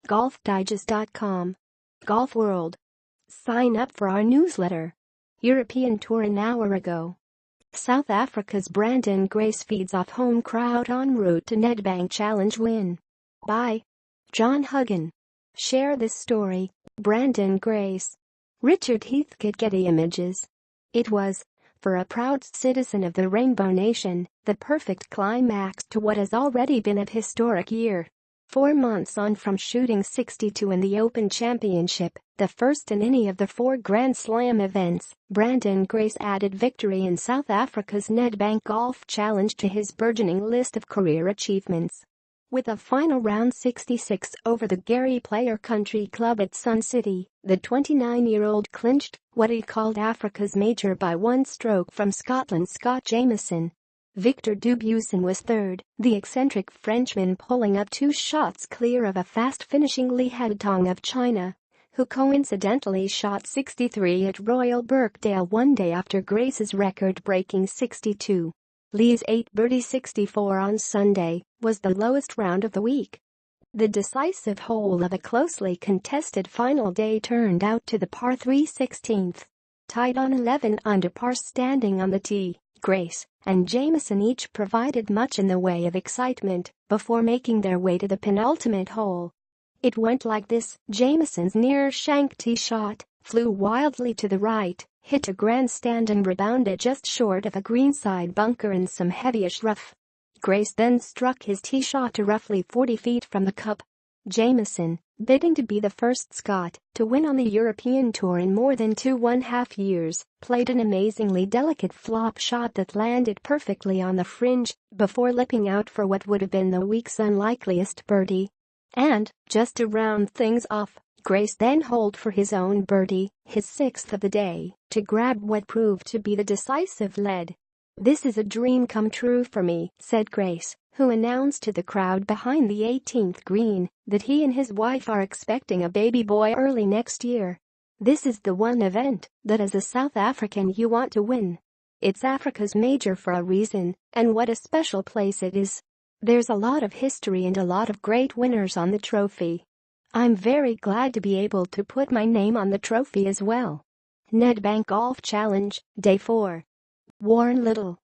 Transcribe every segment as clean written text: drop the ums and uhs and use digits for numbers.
golfdigest.com. Golf World. Sign up for our newsletter. European Tour an hour ago. South Africa's Branden Grace feeds off home crowd en route to Nedbank Challenge win. By John Huggan. Share this story. Branden Grace. Richard Heathcote. Getty Images. It was, for a proud citizen of the Rainbow Nation, the perfect climax to what has already been a historic year. 4 months on from shooting 62 in the Open Championship, the first in any of the 4 Grand Slam events, Branden Grace added victory in South Africa's Nedbank Golf Challenge to his burgeoning list of career achievements. With a final round 66 over the Getty Player Country Club at Sun City, the 29-year-old clinched what he called Africa's major by 1 stroke from Scotland's Scott Jamieson. Victor Dubuisson was third, the eccentric Frenchman pulling up 2 shots clear of a fast-finishing Li Haotong of China, who coincidentally shot 63 at Royal Birkdale 1 day after Grace's record-breaking 62. Li's 8-birdie 64 on Sunday was the lowest round of the week. The decisive hole of a closely contested final day turned out to the par 3 16th. Tied on 11 under par standing on the tee, Grace and Jamieson each provided much in the way of excitement before making their way to the penultimate hole. It went like this: Jamieson's near shank tee shot flew wildly to the right, hit a grandstand and rebounded just short of a greenside bunker in some heavyish rough. Grace then struck his tee shot to roughly 40 feet from the cup. Jamieson, bidding to be the first Scot to win on the European Tour in more than 2.5 years, played an amazingly delicate flop shot that landed perfectly on the fringe before lipping out for what would have been the week's unlikeliest birdie. And, just to round things off, Grace then holed for his own birdie, his 6th of the day, to grab what proved to be the decisive lead. "This is a dream come true for me," said Grace, who announced to the crowd behind the 18th green that he and his wife are expecting a baby boy early next year. "This is the one event that as a South African you want to win. It's Africa's major for a reason, and what a special place it is. There's a lot of history and a lot of great winners on the trophy. I'm very glad to be able to put my name on the trophy as well." Nedbank Golf Challenge, Day 4. Warren Little.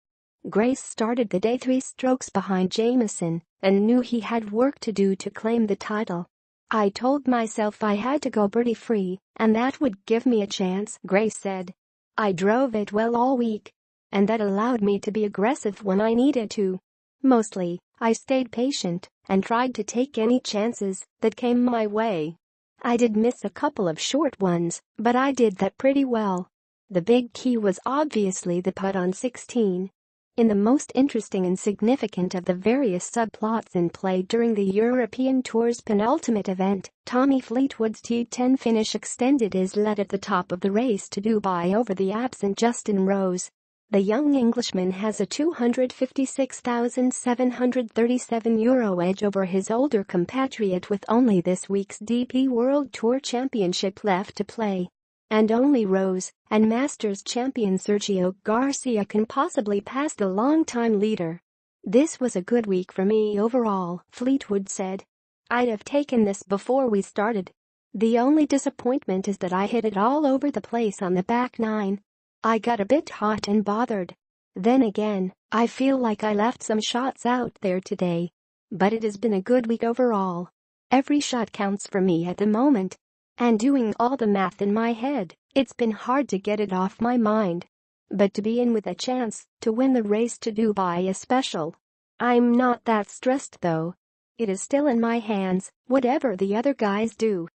Grace started the day 3 strokes behind Jamieson and knew he had work to do to claim the title. "I told myself I had to go birdie-free, and that would give me a chance," Grace said. "I drove it well all week, and that allowed me to be aggressive when I needed to. Mostly, I stayed patient and tried to take any chances that came my way. I did miss a couple of short ones, but I did that pretty well. The big key was obviously the putt on 16. In the most interesting and significant of the various subplots in play during the European Tour's penultimate event, Tommy Fleetwood's T10 finish extended his lead at the top of the race to Dubai over the absent Justin Rose. The young Englishman has a €256,737 edge over his older compatriot with only this week's DP World Tour Championship left to play. And only Rose and Masters champion Sergio Garcia can possibly pass the longtime leader. "This was a good week for me overall," Fleetwood said. "I'd have taken this before we started. The only disappointment is that I hit it all over the place on the back 9. I got a bit hot and bothered. Then again, I feel like I left some shots out there today. But it has been a good week overall. Every shot counts for me at the moment. And doing all the math in my head, it's been hard to get it off my mind. But to be in with a chance to win the race to Dubai is special. I'm not that stressed though. It is still in my hands, whatever the other guys do."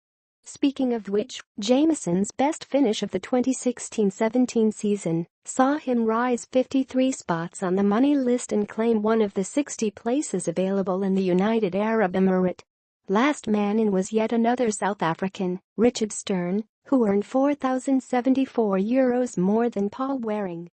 Speaking of which, Jamieson's best finish of the 2016-17 season saw him rise 53 spots on the money list and claim one of the 60 places available in the United Arab Emirate. Last man in was yet another South African, Richard Stern, who earned €4,074 more than Paul Waring.